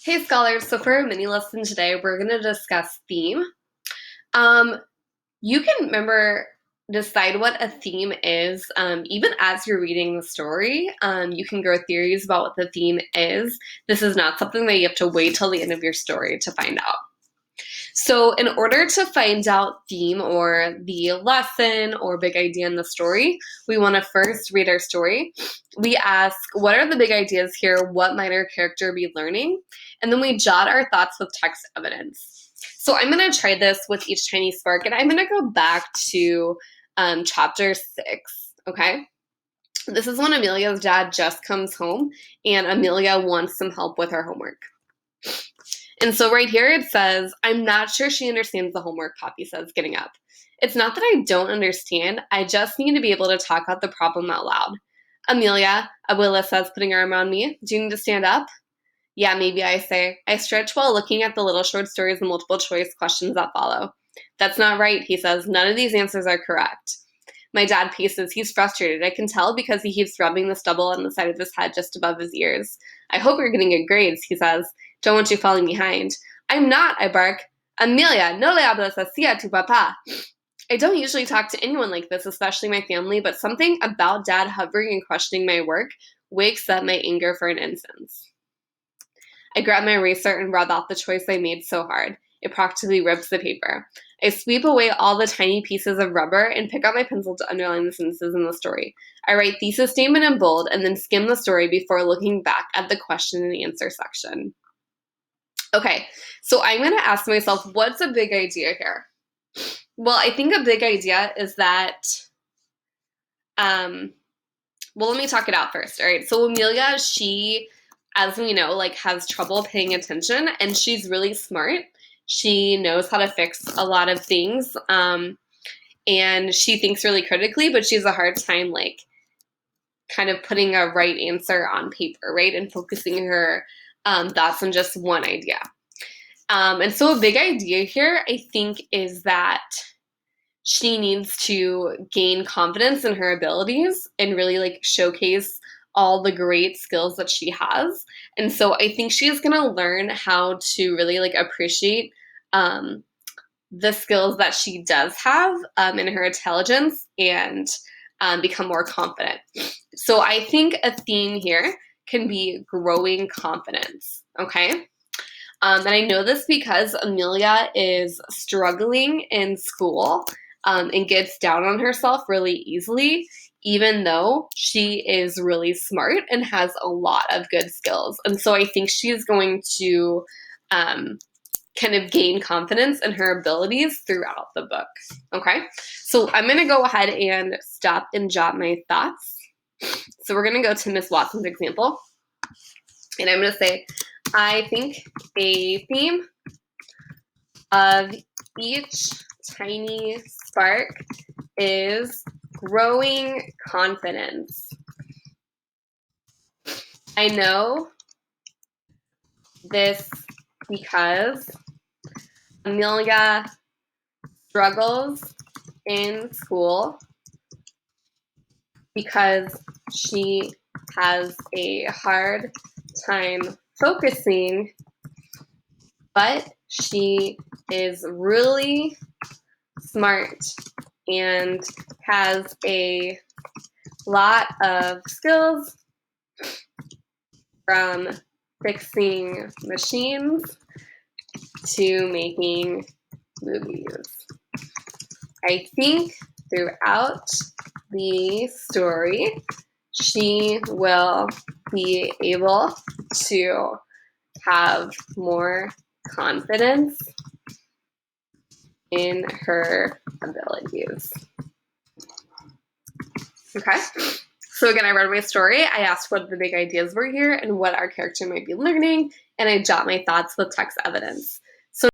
Hey scholars, so for our mini lesson today, we're going to discuss theme. Um, you can decide what a theme is even as you're reading the story. You can grow theories about what the theme is. This is not something that you have to wait till the end of your story to find out. So in order to find out theme or the lesson or big idea in the story, we want to first read our story. We ask, what are the big ideas here? What might our character be learning? And then we jot our thoughts with text evidence. So I'm going to try this with each tiny spark, and I'm going to go back to chapter 6, okay? This is when Amelia's dad just comes home, and Amelia wants some help with her homework. And so right here it says, I'm not sure she understands the homework, Poppy says, getting up. It's not that I don't understand. I just need to be able to talk out the problem out loud. Amelia, Abuela says, putting her arm around me, do you need to stand up? Yeah, maybe, I say. I stretch while looking at the little short stories and multiple choice questions that follow. That's not right, he says. None of these answers are correct. My dad paces. He's frustrated. I can tell because he keeps rubbing the stubble on the side of his head just above his ears. I hope you're getting good grades, he says. Don't want you falling behind. I'm not, I bark. Amelia, no le hablas así a tu papá. I don't usually talk to anyone like this, especially my family, but something about Dad hovering and questioning my work wakes up my anger for an instant. I grab my eraser and rub out the choice I made so hard. It practically rips the paper. I sweep away all the tiny pieces of rubber and pick up my pencil to underline the sentences in the story. I write thesis statement in bold and then skim the story before looking back at the question and answer section. Okay, so I'm going to ask myself, what's a big idea here? Well, I think a big idea is that, let me talk it out first, all right? So Amelia, she, as we know, has trouble paying attention, and she's really smart. She knows how to fix a lot of things, and she thinks really critically, but she has a hard time, kind of putting a right answer on paper, right? And focusing her thoughts on just one idea. And so a big idea here, I think, is that she needs to gain confidence in her abilities and really showcase all the great skills that she has. And so I think she's going to learn how to really appreciate the skills that she does have in her intelligence and become more confident. So I think a theme here can be growing confidence, okay? And I know this because Amelia is struggling in school and gets down on herself really easily, even though she is really smart and has a lot of good skills. And so I think she's going to kind of gain confidence in her abilities throughout the book. Okay, so I'm going to go ahead and stop and jot my thoughts. So we're going to go to Miss Watson's example. And I'm going to say, I think a theme of each tiny spark is growing confidence. I know this because Amelia struggles in school because she has a hard time focusing, but she is really smart and has a lot of skills, from fixing machines to making movies. I think throughout the story, she will be able to have more confidence in her abilities. Okay, so again, I read my story. I asked what the big ideas were here and what our character might be learning, and I jot my thoughts with text evidence.